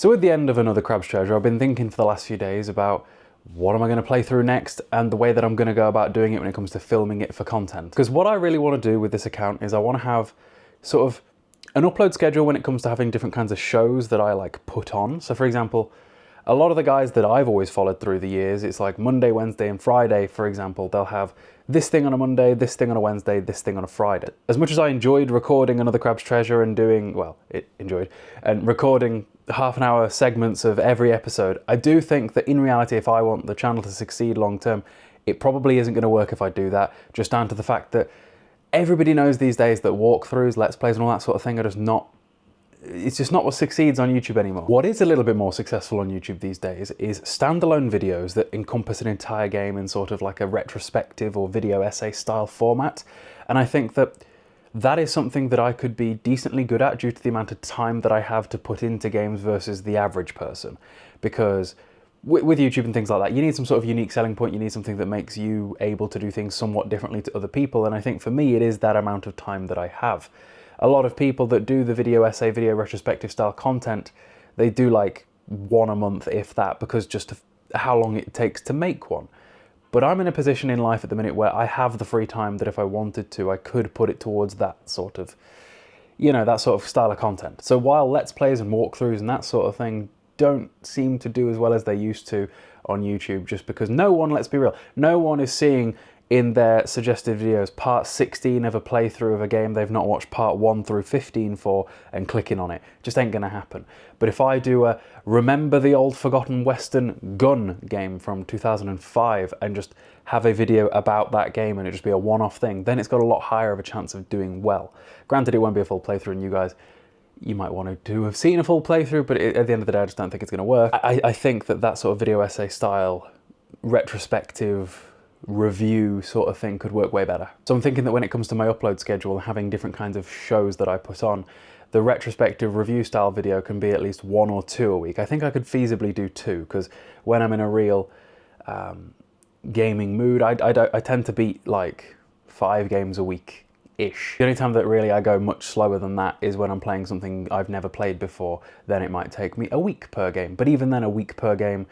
So at the end of another Crab's Treasure, I've been thinking for the last few days about what am I going to play through next and the way that I'm going to go about doing it when it comes to filming it for content. Because what I really want to do with this account is I want to have sort of an upload schedule when it comes to having different kinds of shows that I like put on. So for example, a lot of the guys that I've always followed through the years, it's like Monday, Wednesday and Friday, for example, they'll have this thing on a Monday, this thing on a Wednesday, this thing on a Friday. As much as I enjoyed recording another Crab's Treasure and doing, well, and recording half an hour segments of every episode, I do think that in reality, if I want the channel to succeed long term, it probably isn't going to work if I do that, just down to the fact that everybody knows these days that walkthroughs, let's plays and all that sort of thing are just not, it's just not what succeeds on YouTube anymore. What is a little bit more successful on YouTube these days is standalone videos that encompass an entire game in sort of like a retrospective or video essay style format. And I think that that is something that I could be decently good at due to the amount of time that I have to put into games versus the average person. Because with YouTube and things like that, you need some sort of unique selling point, you need something that makes you able to do things somewhat differently to other people, and I think for me it is that amount of time that I have. A lot of people that do the video essay, video retrospective style content, they do like one a month, if that, because just of how long it takes to make one. But I'm in a position in life at the minute where I have the free time that if I wanted to, I could put it towards that sort of, you know, that sort of style of content. So while Let's Plays and walkthroughs and that sort of thing don't seem to do as well as they used to on YouTube, just because no one, let's be real, no one is seeing in their suggested videos part 16 of a playthrough of a game they've not watched part 1 through 15 for and clicking on it. Just ain't gonna happen. But if I do a remember the old forgotten western gun game from 2005 and just have a video about that game and it just be a one-off thing, then it's got a lot higher of a chance of doing well. Granted, it won't be a full playthrough, and you guys, you might want to have seen a full playthrough, but at the end of the day, I just don't think it's gonna work. I think that that sort of video essay style, retrospective, review sort of thing could work way better. So I'm thinking that when it comes to my upload schedule, having different kinds of shows that I put on, the retrospective review style video can be at least 1 or 2 a week. I think I could feasibly do 2, because when I'm in a real gaming mood, I tend to beat like 5 games a week-ish. The only time that really I go much slower than that is when I'm playing something I've never played before. Then it might take me a week per game. But even then, a week per game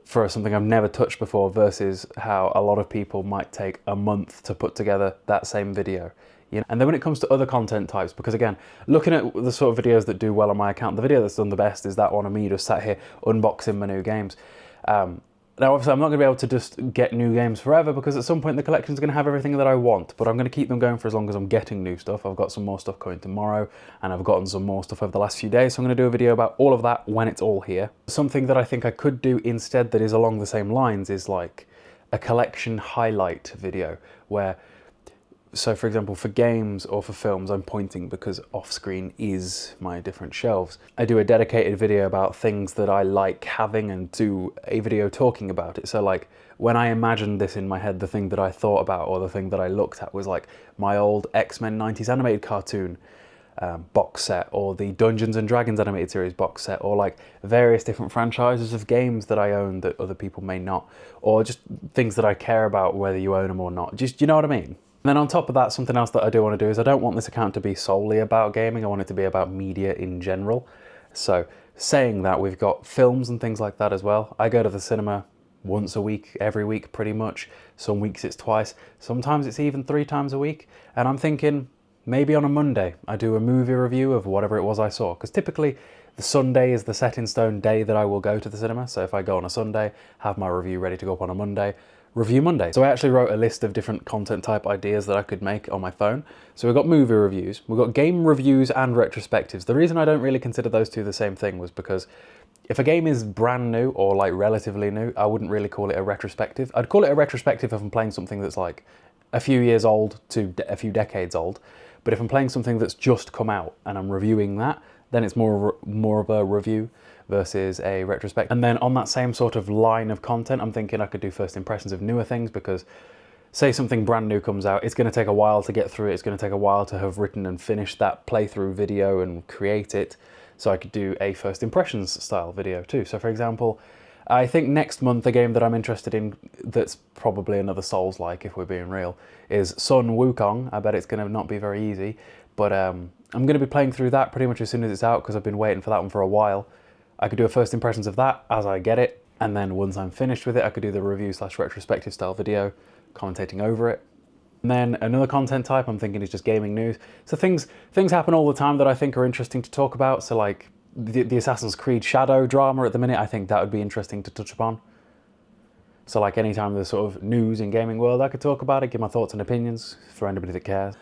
for something I've never touched before versus how a lot of people might take a month to put together that same video. You know? And then when it comes to other content types, because again, looking at the sort of videos that do well on my account, the video that's done the best is that one of me just sat here unboxing my new games. Now obviously I'm not going to be able to just get new games forever, because at some point the collection is going to have everything that I want, but I'm going to keep them going for as long as I'm getting new stuff. I've got some more stuff coming tomorrow, and I've gotten some more stuff over the last few days, so I'm going to do a video about all of that when it's all here. Something that I think I could do instead that is along the same lines is like a collection highlight video where, so for example, for games or for films, I'm pointing because off screen is my different shelves. I do a dedicated video about things that I like having and do a video talking about it. So like when I imagined this in my head, the thing that I thought about or the thing that I looked at was like my old X-Men 90s animated cartoon box set, or the Dungeons and Dragons animated series box set, or like various different franchises of games that I own that other people may not, or just things that I care about whether you own them or not. Just, you know what I mean? And then on top of that, something else that I do want to do is I don't want this account to be solely about gaming. I want it to be about media in general. So saying that, we've got films and things like that as well. I go to the cinema once a week, every week pretty much. Some weeks it's twice. Sometimes it's even 3 times a week. And I'm thinking maybe on a Monday I do a movie review of whatever it was I saw. Because typically the Sunday is the set in stone day that I will go to the cinema. So if I go on a Sunday, have my review ready to go up on a Monday, review Monday. So I actually wrote a list of different content type ideas that I could make on my phone. So we've got movie reviews, we've got game reviews and retrospectives. The reason I don't really consider those two the same thing was because if a game is brand new or like relatively new, I wouldn't really call it a retrospective. I'd call it a retrospective if I'm playing something that's like a few years old to a few decades old. But if I'm playing something that's just come out and I'm reviewing that, then it's more of a review versus a retrospective. And then on that same sort of line of content, I'm thinking I could do first impressions of newer things, because say something brand new comes out, it's going to take a while to get through it. It's going to take a while to have written and finished that playthrough video and create it. So I could do a first impressions style video too. So for example, I think next month a game that I'm interested in that's probably another Souls-like, if we're being real, is Sun Wukong. I bet it's going to not be very easy, but I'm going to be playing through that pretty much as soon as it's out, because I've been waiting for that one for a while. I could do a first impressions of that as I get it, and then once I'm finished with it, I could do the review / retrospective style video, commentating over it. And then another content type I'm thinking is just gaming news. So things happen all the time that I think are interesting to talk about. So like the Assassin's Creed Shadow drama at the minute, I think that would be interesting to touch upon. So like anytime there's sort of news in gaming world, I could talk about it, give my thoughts and opinions for anybody that cares.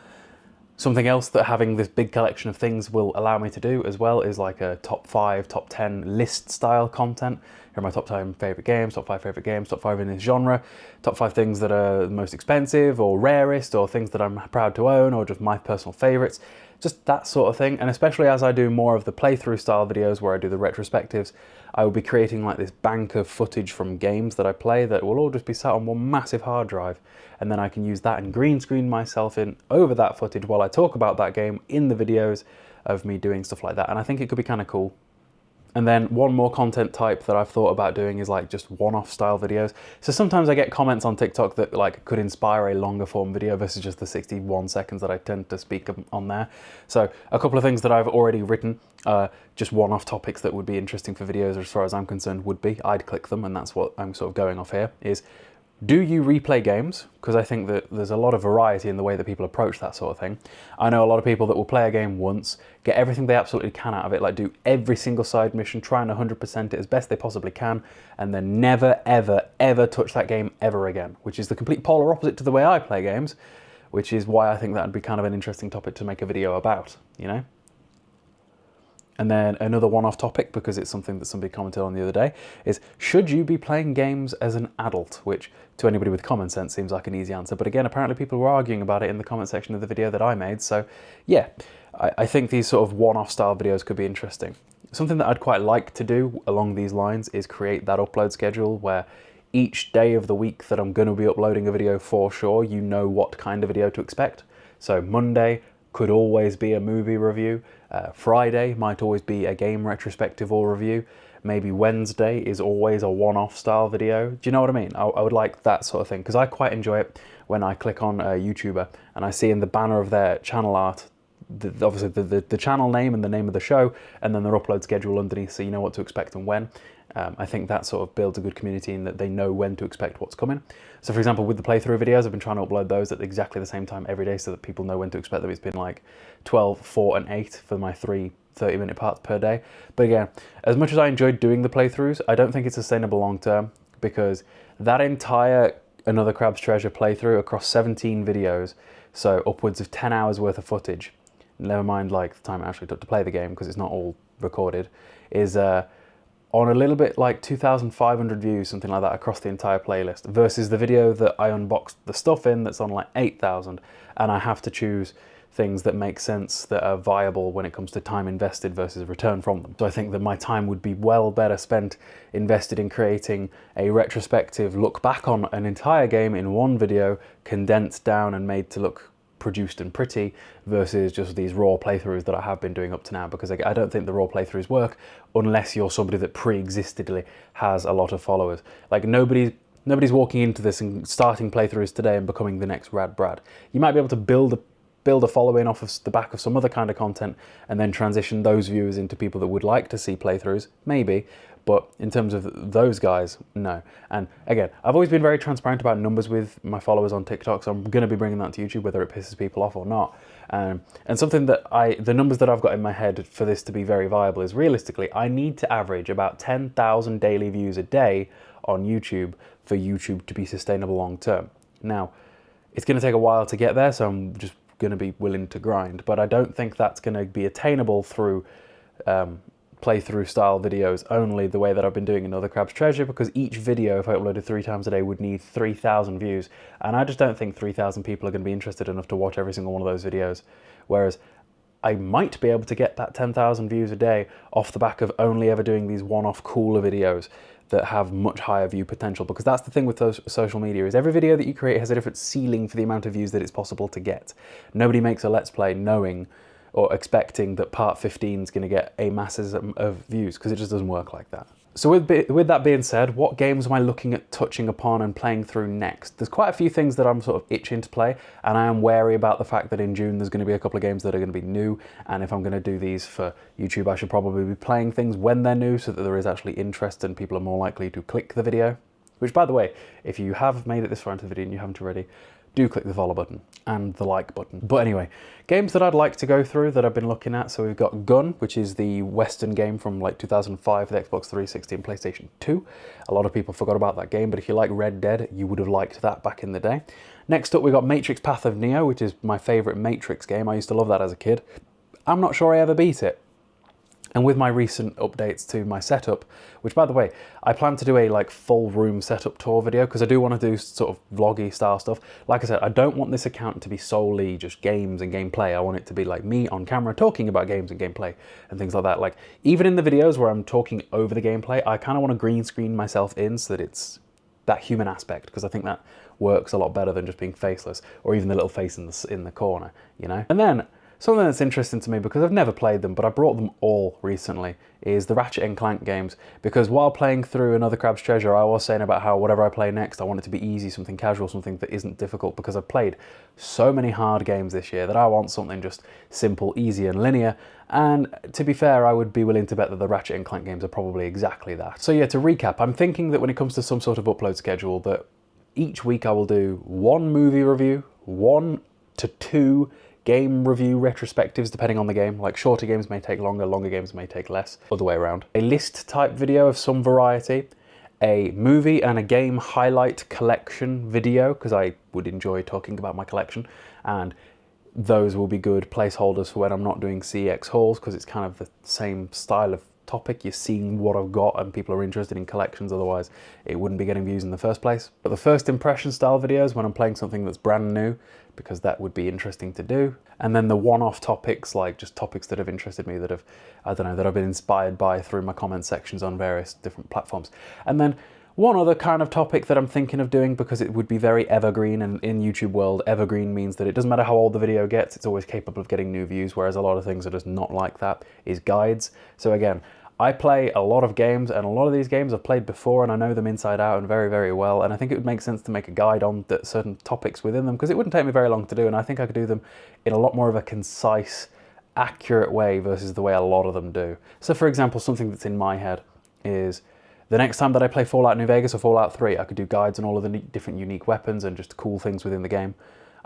Something else that having this big collection of things will allow me to do as well is like a top 5, top 10 list style content. Here are my top 10 favourite games, top 5 favourite games, top 5 in this genre, top 5 things that are the most expensive or rarest, or things that I'm proud to own, or just my personal favourites. Just that sort of thing. And especially as I do more of the playthrough style videos where I do the retrospectives, I will be creating like this bank of footage from games that I play that will all just be sat on one massive hard drive. And then I can use that and green screen myself in over that footage while I talk about that game in the videos of me doing stuff like that. And I think it could be kind of cool. And then one more content type that I've thought about doing is like just one-off style videos. So sometimes I get comments on TikTok that like could inspire a longer form video versus just the 61 seconds that I tend to speak on there. So a couple of things that I've already written, just one-off topics that would be interesting for videos as far as I'm concerned would be, I'd click them, and that's what I'm sort of going off here, is do you replay games? Because I think that there's a lot of variety in the way that people approach that sort of thing. I know a lot of people that will play a game once, get everything they absolutely can out of it, like do every single side mission, try and 100% it as best they possibly can, and then never, ever, ever touch that game ever again, which is the complete polar opposite to the way I play games, which is why I think that would be kind of an interesting topic to make a video about, you know? And then another one-off topic, because it's something that somebody commented on the other day, is should you be playing games as an adult? Which to anybody with common sense seems like an easy answer. But again, apparently people were arguing about it in the comment section of the video that I made. So yeah, I think these sort of one-off style videos could be interesting. Something that I'd quite like to do along these lines is create that upload schedule where each day of the week that I'm going to be uploading a video for sure, you know what kind of video to expect. So Monday could always be a movie review. Friday might always be a game retrospective or review. Maybe Wednesday is always a one-off style video. Do you know what I mean? I would like that sort of thing, because I quite enjoy it when I click on a YouTuber and I see in the banner of their channel art, obviously the channel name and the name of the show, and then their upload schedule underneath, so you know what to expect and when. I think that sort of builds a good community in that they know when to expect what's coming. So for example, with the playthrough videos, I've been trying to upload those at exactly the same time every day so that people know when to expect them. It's been like 12, 4 and 8 for my 3 30-minute parts per day. But again, as much as I enjoyed doing the playthroughs, I don't think it's sustainable long term, because that entire Another Crab's Treasure playthrough across 17 videos, so upwards of 10 hours worth of footage, never mind like the time it actually took to play the game because it's not all recorded, is on a little bit like 2,500 views, something like that, across the entire playlist, versus the video that I unboxed the stuff in that's on like 8,000, and I have to choose things that make sense, that are viable when it comes to time invested versus return from them. So I think that my time would be well better spent invested in creating a retrospective look back on an entire game in one video, condensed down and made to look produced and pretty, versus just these raw playthroughs that I have been doing up to now, because I don't think the raw playthroughs work unless you're somebody that pre-existedly has a lot of followers. Like nobody's walking into this and starting playthroughs today and becoming the next Rad Brad. You might be able to build a following off of the back of some other kind of content and then transition those viewers into people that would like to see playthroughs, maybe. But in terms of those guys, no. And again, I've always been very transparent about numbers with my followers on TikTok, so I'm going to be bringing that to YouTube, whether it pisses people off or not. And something that the numbers that I've got in my head for this to be very viable is, realistically, I need to average about 10,000 daily views a day on YouTube for YouTube to be sustainable long term. Now, it's going to take a while to get there, so I'm just going to be willing to grind, but I don't think that's going to be attainable through playthrough style videos only, the way that I've been doing Another Crab's Treasure, because each video, if I uploaded 3 times a day, would need 3,000 views, and I just don't think 3,000 people are going to be interested enough to watch every single one of those videos, whereas I might be able to get that 10,000 views a day off the back of only ever doing these one-off cooler videos that have much higher view potential, because that's the thing with those social media, is every video that you create has a different ceiling for the amount of views that it's possible to get. Nobody makes a Let's Play knowing or expecting that part 15 is going to get a masses of views, because it just doesn't work like that. So with that being said, what games am I looking at touching upon and playing through next? There's quite a few things that I'm sort of itching to play, and I am wary about the fact that in June there's going to be a couple of games that are going to be new, and if I'm going to do these for YouTube, I should probably be playing things when they're new so that there is actually interest and people are more likely to click the video. Which, by the way, if you have made it this far into the video and you haven't already, do click the follow button and the like button. But anyway, games that I'd like to go through that I've been looking at. So we've got Gun, which is the Western game from like 2005 for the Xbox 360 and PlayStation 2. A lot of people forgot about that game, but if you like Red Dead, you would have liked that back in the day. Next up, we got Matrix Path of Neo, which is my favorite Matrix game. I used to love that as a kid. I'm not sure I ever beat it. And with my recent updates to my setup, which by the way, I plan to do a like full room setup tour video because I do want to do sort of vloggy style stuff. Like I said, I don't want this account to be solely just games and gameplay. I want it to be like me on camera talking about games and gameplay and things like that. Like even in the videos where I'm talking over the gameplay, I kind of want to green screen myself in so that it's that human aspect, because I think that works a lot better than just being faceless or even the little face in the corner, you know? And then something that's interesting to me, because I've never played them, but I brought them all recently, is the Ratchet & Clank games. Because while playing through Another Crab's Treasure, I was saying about how whatever I play next, I want it to be easy, something casual, something that isn't difficult, because I've played so many hard games this year that I want something just simple, easy and linear. And to be fair, I would be willing to bet that the Ratchet & Clank games are probably exactly that. So yeah, to recap, I'm thinking that when it comes to some sort of upload schedule, that each week I will do one movie review, 1 to 2 game review retrospectives depending on the game. Like shorter games may take longer, longer games may take less, other way around. A list type video of some variety, a movie and a game highlight collection video, because I would enjoy talking about my collection, and those will be good placeholders for when I'm not doing CEX hauls, because it's kind of the same style of topic. You're seeing what I've got and people are interested in collections, otherwise it wouldn't be getting views in the first place. But the first impression style videos when I'm playing something that's brand new, because that would be interesting to do. And then the one-off topics, like just topics that have interested me, that have, I don't know, that I've been inspired by through my comment sections on various different platforms. And then one other kind of topic that I'm thinking of doing, because it would be very evergreen, and in YouTube world, evergreen means that it doesn't matter how old the video gets, it's always capable of getting new views, whereas a lot of things are just not like that, is guides. So again, I play a lot of games, and a lot of these games I've played before and I know them inside out and very, very well, and I think it would make sense to make a guide on certain topics within them, because it wouldn't take me very long to do, and I think I could do them in a lot more of a concise, accurate way versus the way a lot of them do. So for example, something that's in my head is the next time that I play Fallout New Vegas or Fallout 3, I could do guides on all of the different unique weapons and just cool things within the game.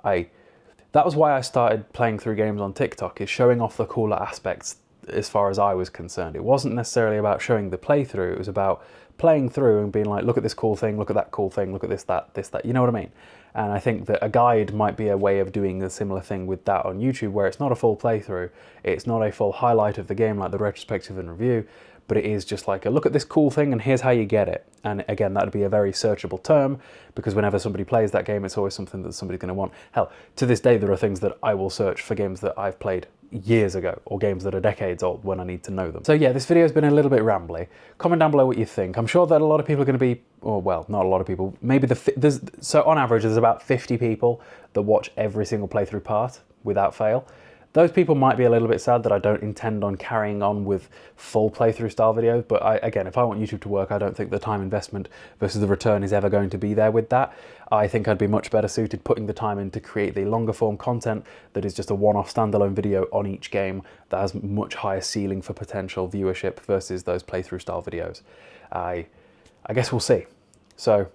That was why I started playing through games on TikTok, is showing off the cooler aspects as far as I was concerned. It wasn't necessarily about showing the playthrough, it was about playing through and being like, look at this cool thing, look at that cool thing, look at this, that, you know what I mean? And I think that a guide might be a way of doing a similar thing with that on YouTube, where it's not a full playthrough, it's not a full highlight of the game like the retrospective and review, but it is just like a look at this cool thing and here's how you get it. And again, that would be a very searchable term, because whenever somebody plays that game, it's always something that somebody's going to want. Hell, to this day, there are things that I will search for games that I've played years ago, or games that are decades old when I need to know them. So yeah, this video has been a little bit rambly. Comment down below what you think. I'm sure that a lot of people are going to be, or well, not a lot of people, maybe so on average there's about 50 people that watch every single playthrough part without fail. Those people might be a little bit sad that I don't intend on carrying on with full playthrough style videos, but again, if I want YouTube to work, I don't think the time investment versus the return is ever going to be there with that. I think I'd be much better suited putting the time in to create the longer form content that is just a one-off standalone video on each game that has much higher ceiling for potential viewership versus those playthrough style videos. I guess we'll see. So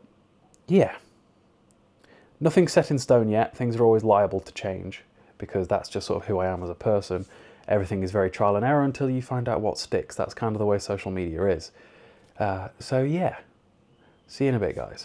yeah, nothing's set in stone yet. Things are always liable to change, because that's just sort of who I am as a person. Everything is very trial and error until you find out what sticks. That's kind of the way social media is. So yeah, see you in a bit, guys.